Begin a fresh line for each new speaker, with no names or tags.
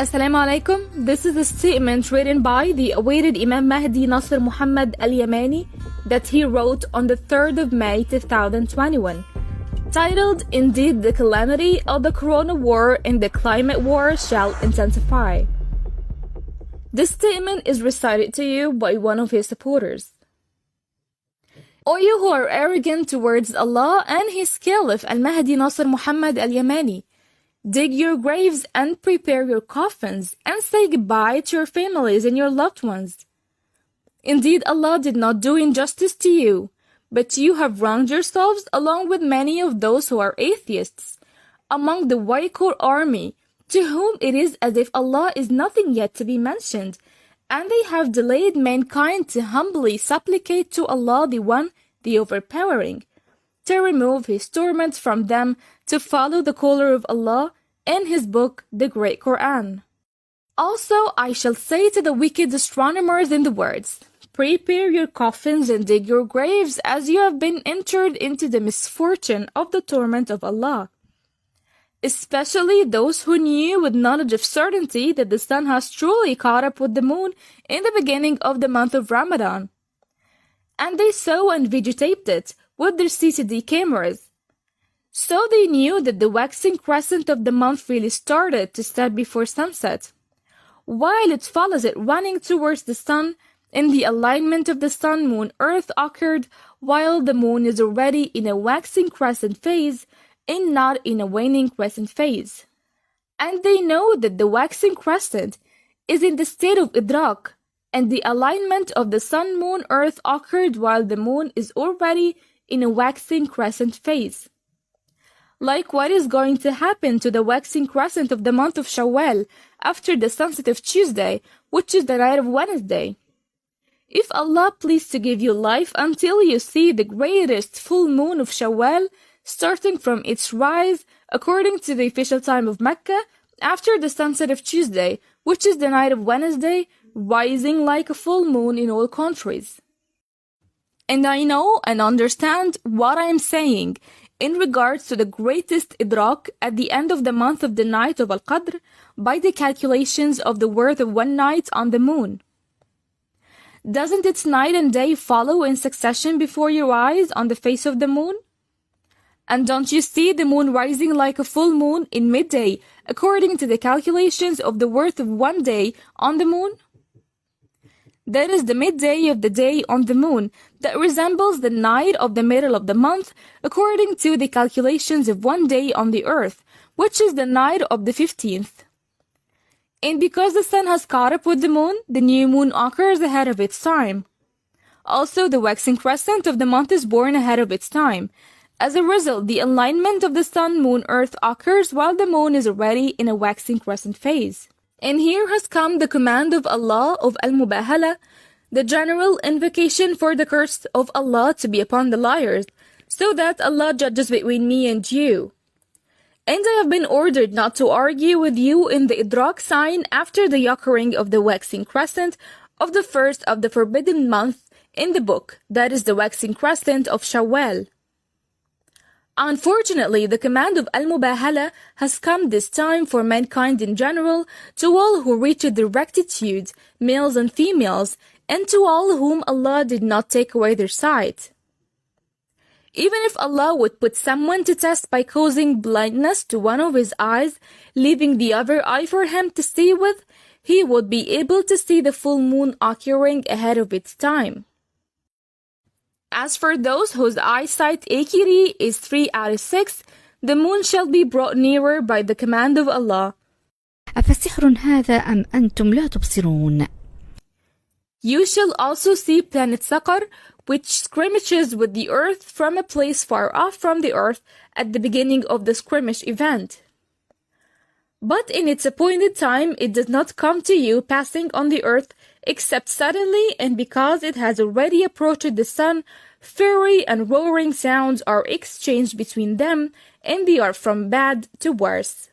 Assalamu alaikum. This is a statement written by the awaited Imam Nasser Mohammed Al-Yemeni that he wrote on the 3rd of May 2021, titled, "Indeed the calamity of the Corona War and the climate war shall intensify." This statement is recited to you by one of his supporters. O you who are arrogant towards Allah and His Caliph Al-Mahdi Nasser Mohammed Al-Yemeni, dig your graves and prepare your coffins and say goodbye to your families and your loved ones. Indeed, Allah did not do injustice to you, but you have wronged yourselves along with many of those who are atheists among the Waikor army, to whom it is as if Allah is nothing yet to be mentioned, and they have delayed mankind to humbly supplicate to Allah the One, the Overpowering, to remove His torment from them, to follow the caller of Allah in His book, the Great Quran. Also, I shall say to the wicked astronomers in the words, prepare your coffins and dig your graves, as you have been entered into the misfortune of the torment of Allah. Especially those who knew with knowledge of certainty that the sun has truly caught up with the moon in the beginning of the month of Ramadan. And they saw and videotaped it with their CCD cameras. So they knew that the waxing crescent of the month really started to set before sunset, while it follows it running towards the sun, and the alignment of the sun-moon-earth occurred while the moon is already in a waxing crescent phase and not in a waning crescent phase. And they know that the waxing crescent is in the state of Edrak, and the alignment of the sun-moon-earth occurred while the moon is already in a waxing crescent phase. Like what is going to happen to the waxing crescent of the month of Shawwal after the sunset of Tuesday, which is the night of Wednesday. If Allah pleased to give you life until you see the greatest full moon of Shawwal, starting from its rise, according to the official time of Mecca, after the sunset of Tuesday, which is the night of Wednesday, rising like a full moon in all countries. And I know and understand what I am saying in regards to the greatest idrak at the end of the month of the night of Al-Qadr by the calculations of the worth of one night on the moon. Doesn't its night and day follow in succession before your eyes on the face of the moon? And don't you see the moon rising like a full moon in midday according to the calculations of the worth of one day on the moon? That is the midday of the day on the moon that resembles the night of the middle of the month according to the calculations of one day on the earth, which is the night of the 15th. And because the sun has caught up with the moon, the new moon occurs ahead of its time. Also, the waxing crescent of the month is born ahead of its time. As a result, the alignment of the sun-moon-earth occurs while the moon is already in a waxing crescent phase. And here has come the command of Allah of Al-Mubahala, the general invocation for the curse of Allah to be upon the liars, so that Allah judges between me and you. And I have been ordered not to argue with you in the Idrak sign after the occurring of the waxing crescent of the first of the forbidden month in the book, that is the waxing crescent of Shawwal. Unfortunately, the command of Al-Mubahala has come this time for mankind in general, to all who reach the rectitude, males and females, and to all whom Allah did not take away their sight. Even if Allah would put someone to test by causing blindness to one of his eyes, leaving the other eye for him to see with, he would be able to see the full moon occurring ahead of its time. As for those whose eyesight acuity is 3 out of 6, the moon shall be brought nearer by the command of Allah.
أفسحر هذا أم أنتم لا تبصرون؟
You shall also see planet Saqar, which skirmishes with the earth from a place far off from the earth at the beginning of the skirmish event. But in its appointed time it does not come to you passing on the earth except suddenly, and because it has already approached the sun, fiery and roaring sounds are exchanged between them, and they are from bad to worse.